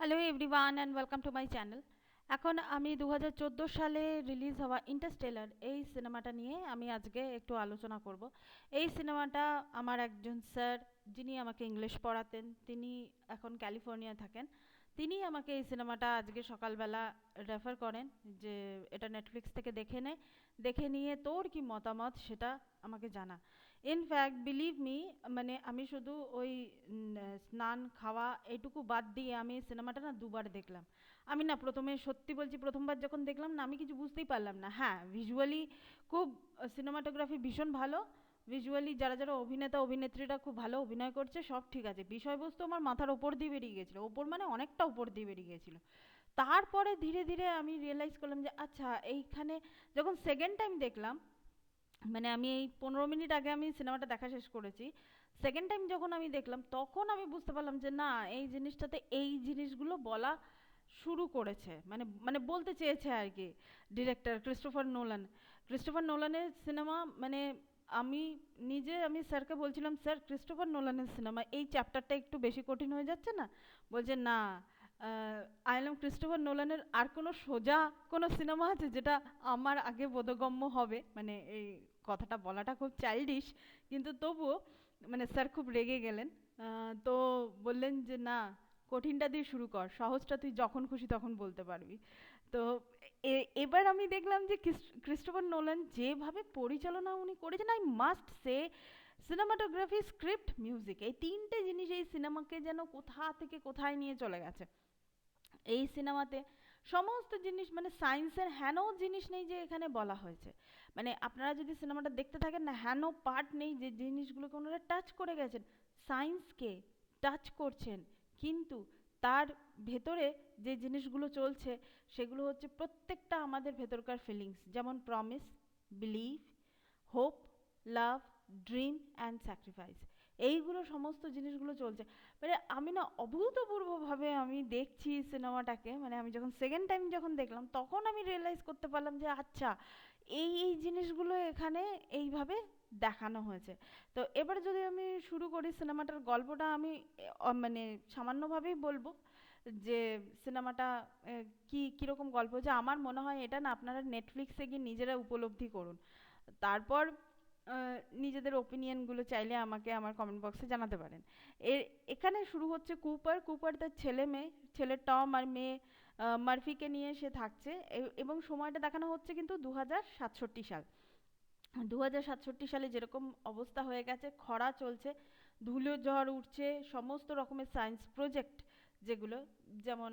Hello everyone and welcome to my channel. এখন আমি 2014 সালে রিলিজ হওয়া ইন্টারস্টেলার এই সিনেমাটা নিয়ে আমি আজকে একটু আলোচনা করব। এই সিনেমাটা আমার একজন স্যার, যিনি আমাকে ইংলিশ পড়াতেন, তিনি এখন ক্যালিফোর্নিয়া থাকেন। তিনি আমাকে এই সিনেমাটা আজকে সকালবেলা রেফার করেন যে এটা নেটফ্লিক্স থেকে দেখে নে, দেখে নিয়ে তোর কি মতামত সেটা আমাকে জানা। ইনফ্যাক্ট বিলিভ মি, মানে আমি শুধু ওই স্নান খাওয়া এটুকু বাদ দিয়ে আমি সিনেমাটা না দুবার দেখলাম। আমি না প্রথমে, সত্যি বলছি, প্রথমবার যখন দেখলাম না আমি কিছু বুঝতেই পারলাম না। হ্যাঁ, ভিজুয়ালি খুব, সিনেমাটোগ্রাফি ভীষণ ভালো, ভিজুয়ালি যারা যারা অভিনেতা অভিনেত্রীরা খুব ভালো অভিনয় করছে, সব ঠিক আছে। বিষয়বস্তু আমার মাথার ওপর দিয়ে বেরিয়ে গেছিলো, ওপর মানে অনেকটা ওপর দিয়ে বেরিয়ে গেছিলো। তারপরে ধীরে ধীরে আমি রিয়েলাইজ করলাম যে আচ্ছা, এইখানে যখন সেকেন্ড টাইম দেখলাম, মানে আমি এই 15 মিনিট আগে আমি সিনেমাটা দেখা শেষ করেছি, সেকেন্ড টাইম যখন আমি দেখলাম তখন আমি বুঝতে পারলাম যে না, এই জিনিসটাতে এই জিনিসগুলো বলা শুরু করেছে, মানে মানে বলতে চেয়েছে আর কি ডিরেক্টর ক্রিস্টোফার নোলানের সিনেমা। মানে আমি নিজে আমি স্যারকে বলছিলাম, স্যার ক্রিস্টোফার নোলানের সিনেমা এই চ্যাপ্টারটা একটু বেশি কঠিন হয়ে যাচ্ছে না? বলছে না, আইলাম ক্রিস্টোফার নোলানের আর কোনো সোজা কোনো সিনেমা আছে যেটা আমার আগে বোধগম্য হবে? মানে এই কথাটা বলাটা খুব চাইল্ডিশ, কিন্তু তবুও মানে স্যার খুব রেগে গেলেন। তো বললেন যে না, কঠিনটা দিয়ে শুরু কর, সহজটা তুই যখন খুশি তখন বলতে পারবি। তো এবার আমি দেখলাম যে ক্রিস্টোফার নোলান যেভাবে পরিচালনা উনি করেছেন, I must say cinematography, script, music, এই তিনটে জিনিস এই সিনেমাকে যেন কোথা থেকে কোথায় নিয়ে চলে গেছে। এই সিনেমাতে সমস্ত জিনিস, মানে সায়েন্সের হেন জিনিস নেই যে এখানে বলা হয়েছে। মানে আপনারা যদি সিনেমাটা দেখতে থাকেন না, হেন পার্ট নেই যে জিনিসগুলোকে ওনারা টাচ করে গেছেন। সায়েন্সকে টাচ করছেন, কিন্তু তার ভেতরে যে জিনিসগুলো চলছে সেগুলো হচ্ছে প্রত্যেকটা আমাদের ভেতরকার ফিলিংস, যেমন promise, believe, hope, love, dream and sacrifice, এইগুলো সমস্ত জিনিসগুলো চলছে। মানে আমি না অভূতপূর্বভাবে আমি দেখছি সিনেমাটাকে, মানে আমি যখন সেকেন্ড টাইম যখন দেখলাম তখন আমি রিয়েলাইজ করতে পারলাম যে আচ্ছা, এই এই জিনিসগুলো এখানে এইভাবে দেখানো হয়েছে। তো এবার যদি আমি শুরু করি সিনেমাটার গল্পটা, আমি মানে সামান্যভাবেই বলবো যে সিনেমাটা কি কীরকম গল্প হচ্ছে। আমার মনে হয় এটা না আপনারা নেটফ্লিক্সে গিয়ে নিজেরা উপলব্ধি করুন, তারপর নিজেদের ওপিনিয়নগুলো চাইলে আমাকে আমার কমেন্ট বক্সে জানাতে পারেন। এর এখানে শুরু হচ্ছে কুপার তার ছেলে মেয়ে, ছেলে টম আর মেয়ে মার্ফিকে নিয়ে সে থাকছে। এবং সময়টা দেখানো হচ্ছে কিন্তু 2067 সাল। 2067 সালে যেরকম অবস্থা হয়ে গেছে, খরা চলছে, ধুলো ঝড় উঠছে, সমস্ত রকমের সায়েন্স প্রজেক্ট যেগুলো, যেমন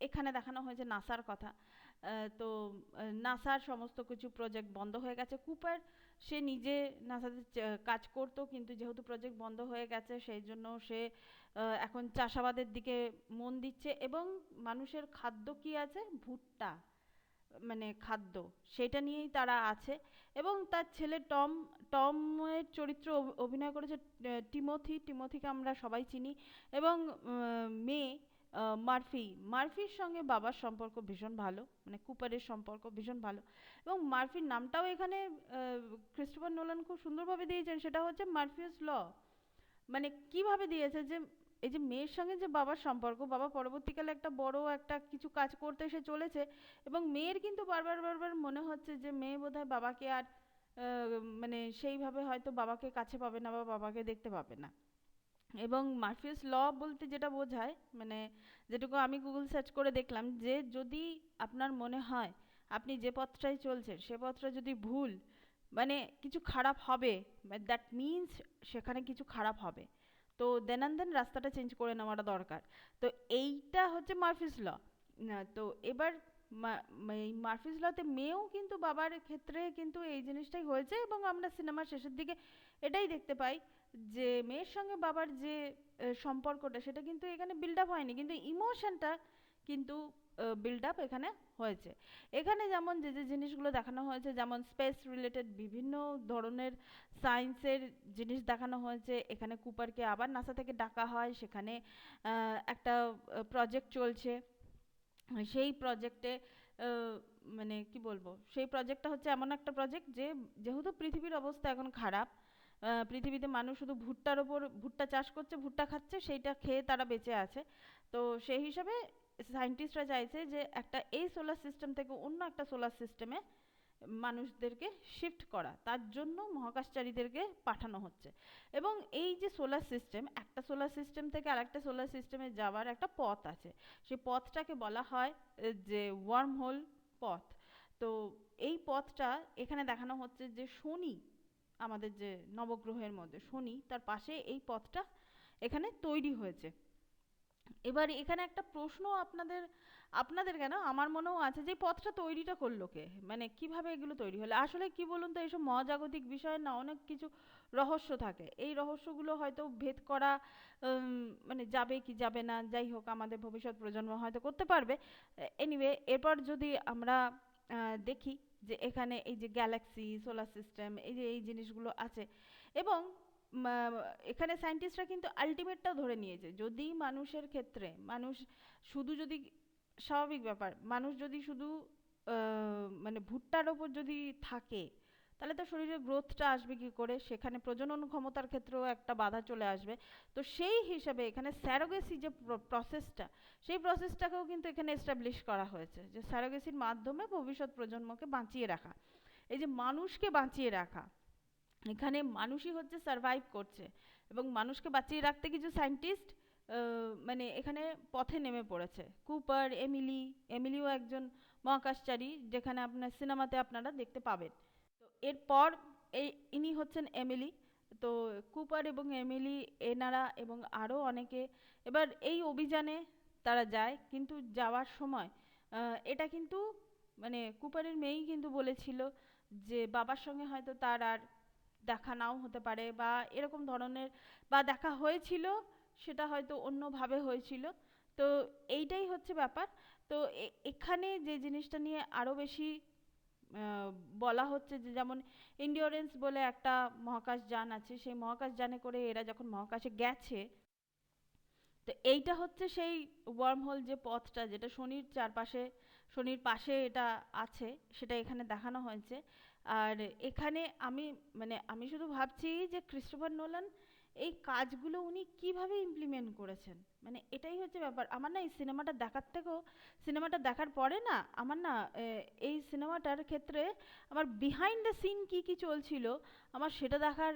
এখানে দেখানো হয়েছে নাসার কথা। তো নাসার সমস্ত কিছু প্রজেক্ট বন্ধ হয়ে গেছে। কুপার সে নিজে নাসাতে কাজ করতো, কিন্তু যেহেতু প্রজেক্ট বন্ধ হয়ে গেছে সেই জন্য সে এখন চাষাবাদের দিকে মন দিচ্ছে। এবং মানুষের খাদ্য কি আছে, ভুট্টা, মানে খাদ্য, সেটা নিয়েই তারা আছে। এবং তার ছেলে টমের চরিত্র অভিনয় করেছে টিমোথিকে আমরা সবাই চিনি। এবং মেয়ে মার্ফির সঙ্গে বাবার সম্পর্ক ভীষণ ভালো, মানে কুপারের সম্পর্ক ভীষণ ভালো। এবং মার্ফির নামটাও এখানে ক্রিস্টোফার নোলান খুব সুন্দরভাবে দিয়েছেন, সেটা হচ্ছে মার্ফিয়াস ল। মানে কিভাবে দিয়েছে যে এই যে মেয়ের সঙ্গে যে বাবার সম্পর্ক, বাবা পরবর্তীকালে একটা বড় একটা কিছু কাজ করতে এসে চলেছে, এবং মেয়ের কিন্তু বারবার বারবার মনে হচ্ছে যে মেয়ে বোধহয় বাবাকে আর মানে সেইভাবে হয়তো বাবাকে কাছে পাবে না বা বাবাকে দেখতে পাবে না। এবং মার্ফিয়াস ল বলতে যেটা বোঝায়, মানে যেটুকু আমি গুগল সার্চ করে দেখলাম, যে যদি আপনার মনে হয় আপনি যে পথটায় চলছেন সে পথটা যদি ভুল, মানে কিছু খারাপ হবে, দ্যাট মিনস সেখানে কিছু খারাপ হবে, তো দেন অ্যান্ড দেন রাস্তাটা চেঞ্জ করে নেওয়াটা দরকার। তো এইটা হচ্ছে মার্ফিস ল। তো এবার এই মার্ফিস লতে মেয়েও কিন্তু বাবার ক্ষেত্রে কিন্তু এই জিনিসটাই হয়েছে, এবং আমরা সিনেমার শেষের দিকে এটাই দেখতে পাই যে মেয়ের সঙ্গে বাবার যে সম্পর্কটা সেটা কিন্তু এখানে বিল্ড আপ হয়নি, কিন্তু ইমোশনটা কিন্তু বিল্ড আপ এখানে হয়েছে। এখানে যেমন যে যে জিনিসগুলো দেখানো হয়েছে, যেমন স্পেস রিলেটেড বিভিন্ন ধরনের সায়েন্সের জিনিস দেখানো হয়েছে। এখানে কুপারকে আবার নাসা থেকে ডাকা হয়, সেখানে একটা প্রজেক্ট চলছে। সেই প্রজেক্টে মানে কি বলবো, সেই প্রজেক্টটা হচ্ছে এমন একটা প্রজেক্ট যে যেহেতু পৃথিবীর অবস্থা এখন খারাপ, পৃথিবীতে মানুষ শুধু ভুট্টার ওপর ভুট্টা চাষ করছে, ভুট্টা খাচ্ছে, সেইটা খেয়ে তারা বেঁচে আছে। তো সেই হিসাবে সায়েন্টিস্টরা চাইছে যে একটা এই সোলার সিস্টেম থেকে অন্য একটা সোলার সিস্টেমে মানুষদেরকে শিফট করা, তার জন্য মহাকাশচারীদেরকে পাঠানো হচ্ছে। এবং এই যে সোলার সিস্টেম, একটা সোলার সিস্টেম থেকে আরেকটা সোলার সিস্টেমে যাওয়ার একটা পথ আছে, সেই পথটাকে বলা হয় যে ওয়ার্ম হোল পথ। তো এই পথটা এখানে দেখানো হচ্ছে যে শনি, আমাদের যে নবগ্রহের মধ্যে শনি, তার পাশে এই পথটা এখানে তৈরি হয়েছে। এবার এখানে একটা প্রশ্ন আপনাদের আপনাদের কেন আমার মনেও আছে, যে পথটা তৈরিটা করলো কে, মানে কিভাবে এগুলো তৈরি হলো। আসলে কি বলুন তো, এইসব মহাজাগতিক বিষয়ে না অনেক কিছু রহস্য থাকে, এই রহস্যগুলো হয়তো ভেদ করা মানে যাবে কি যাবে না, যাই হোক আমাদের ভবিষ্যৎ প্রজন্ম হয়তো করতে পারবে। এনিওয়ে, এরপর যদি আমরা দেখি যে এখানে এই যে গ্যালাক্সি, সোলার সিস্টেম, এই যে এই জিনিসগুলো আছে, এবং এখানে সায়েন্টিস্টরা কিন্তু আলটিমেটটাও ধরে নিয়েছে, যদি মানুষের ক্ষেত্রে মানুষ শুধু যদি, স্বাভাবিক ব্যাপার, মানুষ যদি শুধু মানে ভুট্টার ওপর যদি থাকে, তাহলে তো শরীরের গ্রোথটা আসবে কি করে, সেখানে প্রজনন ক্ষমতার ক্ষেত্রেও একটা বাধা চলে আসবে। তো সেই হিসাবে এখানে স্যারোগেসি যে প্রসেসটা, সেই প্রসেসটাকেও কিন্তু এখানে এস্টাবলিশ করা হয়েছে, যে স্যারোগেসির মাধ্যমে ভবিষ্যৎ প্রজন্মকে বাঁচিয়ে রাখা, এই যে মানুষকে বাঁচিয়ে রাখা, এখানে মানুষই হচ্ছে সারভাইভ করছে, এবং মানুষকে বাঁচিয়ে রাখতে কিছু সায়েন্টিস্ট মানে এখানে পথে নেমে পড়েছে। কুপার, এমিলিও একজন মহাকাশচারী, যেখানে আপনার সিনেমাতে আপনারা দেখতে পাবেন। তো এরপর এই ইনি হচ্ছেন এমিলি। তো কুপার এবং এমিলি, এনারা এবং আরও অনেকে এবার এই অভিযানে তারা যায়, কিন্তু যাওয়ার সময় এটা কিন্তু মানে কুপারের মেয়েই কিন্তু বলেছিল যে বাবার সঙ্গে হয়তো তার আর দেখা নাও হতে পারে, বা এরকম ধরনের, বা দেখা হয়েছিল সেটা হয়তো অন্যভাবে হয়েছিল। তো এইটাই হচ্ছে ব্যাপার। তো এখানে যে জিনিসটা নিয়ে আরও বেশি বলা হচ্ছে, যে যেমন ইন্ডিওরেন্স বলে একটা মহাকাশ যান আছে, সেই মহাকাশ যানে করে এরা যখন মহাকাশে গেছে, তো এইটা হচ্ছে সেই ওয়ার্ম হোল যে পথটা, যেটা শনির চারপাশে, শনির পাশে এটা আছে, সেটা এখানে দেখানো হয়েছে। আর এখানে আমি আমি শুধু ভাবছি যে ক্রিস্টোফার নোলান এই কাজগুলো উনি কিভাবে ইমপ্লিমেন্ট করেছেন, মানে এটাই হচ্ছে ব্যাপার। আমার না এই সিনেমাটা দেখার থেকেও, সিনেমাটা দেখার পরে না আমার না এই সিনেমাটার ক্ষেত্রে আমার বিহাইন্ড দ্য সিন কি কি চলছিল, আমার সেটা দেখার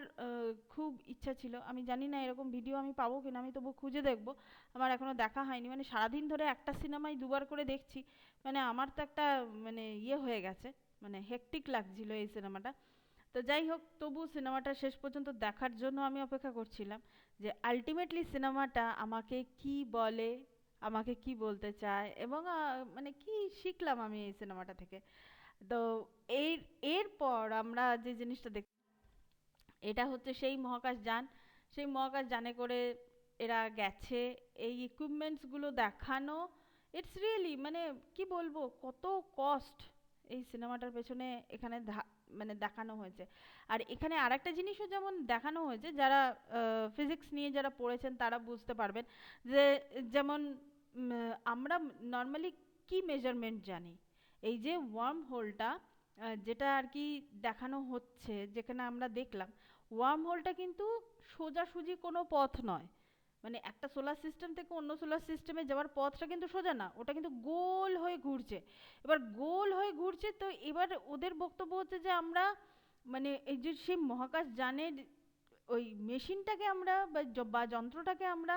খুব ইচ্ছা ছিল। আমি জানি না এরকম ভিডিও আমি পাবো কিনা, আমি তবু খুঁজে দেখবো, আমার এখনো দেখা হয়নি। মানে সারাদিন ধরে একটা সিনেমাই দুবার করে দেখছি, মানে আমার তো একটা মানে ইয়ে হয়ে গেছে, মানে হেকটিক লাগছিল এই সিনেমাটা। তো যাই হোক, তবু সিনেমাটা শেষ পর্যন্ত দেখার জন্য আমি অপেক্ষা করছিলাম, যে আলটিমেটলি সিনেমাটা আমাকে কি বলে, আমাকে কি বলতে চায়, এবং মানে কি শিখলাম আমি এই সিনেমাটা থেকে। তো এর এরপর আমরা যে জিনিসটা দেখ, এটা হচ্ছে সেই মহাকাশ যান, সেই মহাকাশ যানে করে এরা গেছে, এই ইকুইপমেন্টসগুলো দেখানো, ইটস রিয়েলি মানে কি বলবো, কত কস্ট এই সিনেমাটার পেছনে এখানে মানে দেখানো হয়েছে। আর এখানে আরেকটা জিনিসও যেমন দেখানো হয়েছে, যারা ফিজিক্স নিয়ে যারা পড়েছেন তারা বুঝতে পারবেন, যে যেমন আমরা নর্মালি কি মেজারমেন্ট জানি, এই যে ওয়ার্ম হোলটা যেটা আর কি দেখানো হচ্ছে, যেখানে আমরা দেখলাম, ওয়ার্ম হোলটা কিন্তু সোজাসুজি কোনো পথ নয়, মানে একটা সোলার সিস্টেম থেকে অন্য সোলার সিস্টেমে যাওয়ার পথটা কিন্তু সোজা না, ওটা কিন্তু গোল হয়ে ঘুরছে। এবার গোল হয়ে ঘুরছে, তো এবার ওদের বক্তব্য হচ্ছে যে আমরা মানে এই যে সেই মহাকাশ যানের ওই মেশিনটাকে আমরা বা যন্ত্রটাকে আমরা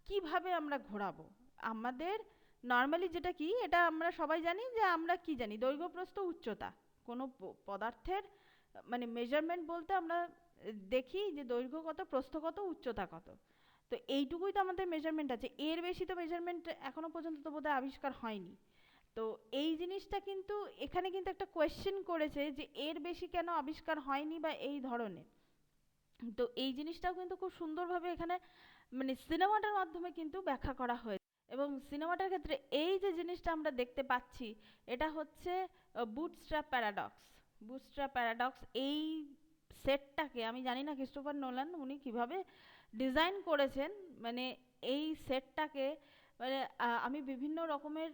কিভাবে আমরা ঘোরাবো। আমাদের নর্মালি যেটা কি, এটা আমরা সবাই জানি, যে আমরা কি জানি, দৈর্ঘ্য প্রস্থ উচ্চতা, কোনো পদার্থের মানে মেজারমেন্ট বলতে আমরা দেখি যে দৈর্ঘ্য কত, প্রস্থ কত, উচ্চতা কত। তো এইটুকুই তো আমাদের মেজারমেন্ট আছে, এর বেশি তো মেজারমেন্ট এখনো পর্যন্ত তো বোধহয় আবিষ্কার হয়নি। তো এই জিনিসটা কিন্তু এখানে কিন্তু একটা কোয়েশ্চেন করেছে, যে এর বেশি কেন আবিষ্কার হয়নি বা এই ধরনের। তো এই জিনিসটাও কিন্তু খুব সুন্দরভাবে এখানে মানে সিনেমাটার মাধ্যমে কিন্তু ব্যাখ্যা করা হয়েছে। এবং সিনেমাটার ক্ষেত্রে এই যে জিনিসটা আমরা দেখতে পাচ্ছি, এটা হচ্ছে বুটস্ট্র্যাপ প্যারাডক্স। বুটস্ট্র্যাপ প্যারাডক্স, এই সেটটাকে আমি জানি না ক্রিস্টোফার নোলান উনি কিভাবে ডিজাইন করেছেন, মানে এই সেটটাকে মানে আমি বিভিন্ন রকমের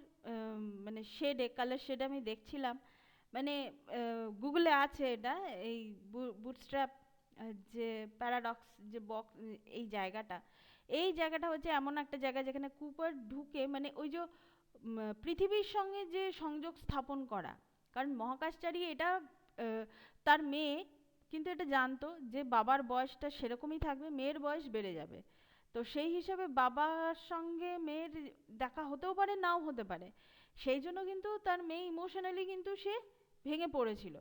মানে শেডে, কালার শেডে আমি দেখছিলাম, মানে গুগলে আছে এটা, এই বুটস্ট্র্যাপ যে প্যারাডক্স যে বক্স, এই জায়গাটা, এই জায়গাটা হচ্ছে এমন একটা জায়গা যেখানে কুপার ঢুকে মানে ওই যে পৃথিবীর সঙ্গে যে সংযোগ স্থাপন করা, কারণ মহাকাশচারী এটা তার মেয়ে কিন্তু এটা জানতো যে বাবার বয়সটা সেরকমই থাকবে, মেয়ের বয়স বেড়ে যাবে। তো সেই হিসাবে বাবার সঙ্গে মেয়ের দেখা হতেও পারে নাও হতে পারে, সেই জন্য কিন্তু তার মেয়ে ইমোশনালি কিন্তু সে ভেঙে পড়েছিল।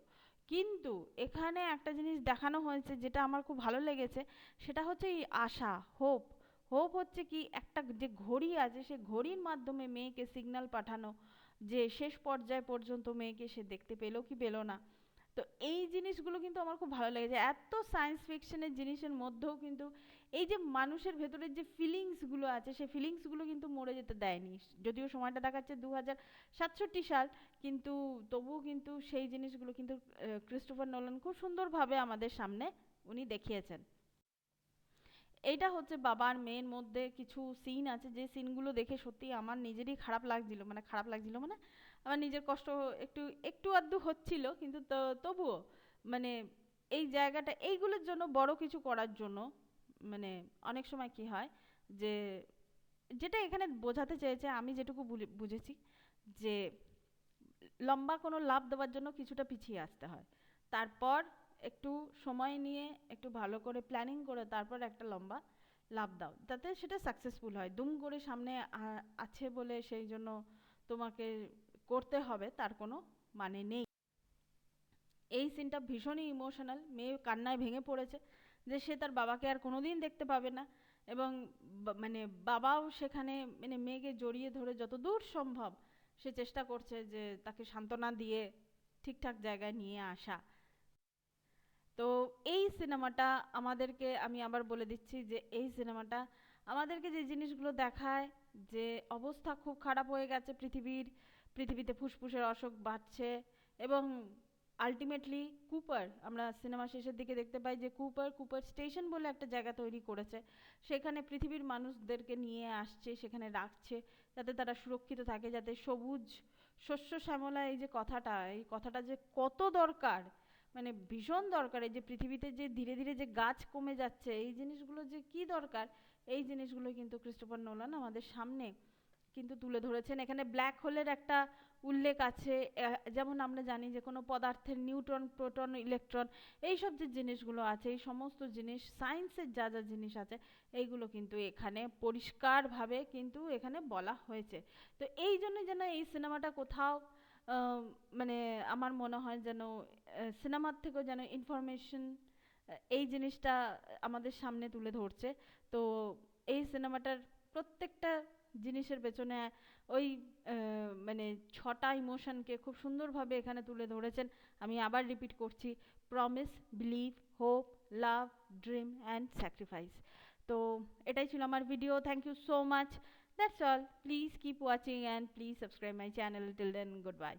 কিন্তু এখানে একটা জিনিস দেখানো হয়েছে যেটা আমার খুব ভালো লেগেছে, সেটা হচ্ছে এই আশা, হোপ। হোপ হচ্ছে কি একটা যে ঘড়ি আছে সে ঘড়ির মাধ্যমে মেয়েকে সিগন্যাল পাঠানো, যে শেষ পর্যায় পর্যন্ত মেয়েকে সে দেখতে পেলো কি পেলো না। তো এই জিনিসগুলো কিন্তু আমার খুব ভালো লেগেছে, এত সায়েন্স ফিকশনের জিনিসের মধ্যেও কিন্তু এই যে মানুষের ভেতরের যে ফিলিংসগুলো আছে সেই ফিলিংসগুলো কিন্তু মরে যেতে দেয়নি। যদিও সময়টা দেখাচ্ছে 2067 সাল, কিন্তু তবুও কিন্তু সেই জিনিসগুলো কিন্তু ক্রিস্টোফার নোলান খুব সুন্দরভাবে আমাদের সামনে উনি দেখিয়েছেন। এইটা হচ্ছে বাবার মেয়ের মধ্যে কিছু সিন আছে যে সিনগুলো দেখে সত্যি আমার নিজেরই খারাপ লাগছিল, মানে খারাপ লাগছিল মানে আমার নিজের কষ্ট একটু একটু আধটু হচ্ছিল, কিন্তু তবুও মানে এই জায়গাটা এইগুলোর জন্য বড় কিছু করার জন্য মানে অনেক সময় কি হয় যে যেটা এখানে বোঝাতে চেয়েছে আমি যেটুকু বুঝেছি, যে লম্বা কোনো লাফ দেওয়ার জন্য কিছুটা পিছিয়ে আসতে হয়, তারপর একটু সময় নিয়ে একটু ভালো করে প্ল্যানিং করে তারপর একটা লম্বা লাফ দাও যাতে সেটা সাকসেসফুল হয়। দুম করে সামনে আছে বলে সেই জন্য তোমাকে করতে হবে তার কোনো মানে নেই। এই সিনটা ভীষণই ইমোশনাল, মেয়ে কান্নায় ভেঙে পড়েছে যে সে তার বাবাকে আর কোনোদিন দেখতে পাবে না, এবং মানে বাবাও সেখানে মানে মেয়েকে জড়িয়ে ধরে যতদূর সম্ভব সে চেষ্টা করছে যে তাকে সান্ত্বনা দিয়ে ঠিকঠাক জায়গায় নিয়ে আসা। তো এই সিনেমাটা আমাদেরকে, আমি আবার বলে দিচ্ছি যে এই সিনেমাটা আমাদেরকে যে জিনিসগুলো দেখায়, যে অবস্থা খুব খারাপ হয়ে গেছে পৃথিবীতে ফুসফুসের অসুখ বাড়ছে, এবং আলটিমেটলি কুপার আমরা সিনেমা শেষের দিকে দেখতে পাই যে কুপার স্টেশন বলে একটা জায়গা তৈরি করেছে, সেখানে পৃথিবীর মানুষদেরকে নিয়ে আসছে, সেখানে রাখছে যাতে তারা সুরক্ষিত থাকে, যাতে সবুজ শস্য শ্যামলা এই কথাটা যে কত দরকার, মানে ভীষণ দরকার। এই যে পৃথিবীতে যে ধীরে ধীরে যে গাছ কমে যাচ্ছে, এই জিনিসগুলো যে কি দরকার, এই জিনিসগুলো কিন্তু ক্রিস্টোফার নোলান আমাদের সামনে কিন্তু তুলে ধরেছেন। এখানে ব্ল্যাক হোলের একটা উল্লেখ আছে, যেমন আমরা জানি যে কোনো পদার্থের নিউট্রন প্রোটন ইলেকট্রন এইসব যে জিনিসগুলো আছে, এই সমস্ত জিনিস সায়েন্সের যা যা জিনিস আছে এইগুলো কিন্তু এখানে পরিষ্কারভাবে কিন্তু এখানে বলা হয়েছে। তো এই জন্য যেন এই সিনেমাটা কোথাও মানে আমার মনে হয় যেন সিনেমার থেকেও যেন ইনফরমেশন এই জিনিসটা আমাদের সামনে তুলে ধরছে। তো এই সিনেমাটার প্রত্যেকটা জিনিসের পেছনে ওই মানে 6টা ইমোশনকে খুব সুন্দরভাবে এখানে তুলে ধরেছেন। আমি আবার রিপিট করছি, promise, believe, hope, love, dream and sacrifice. তো এটাই ছিল আমার video, thank you so much, that's all, please keep watching and please subscribe my channel, till then good bye.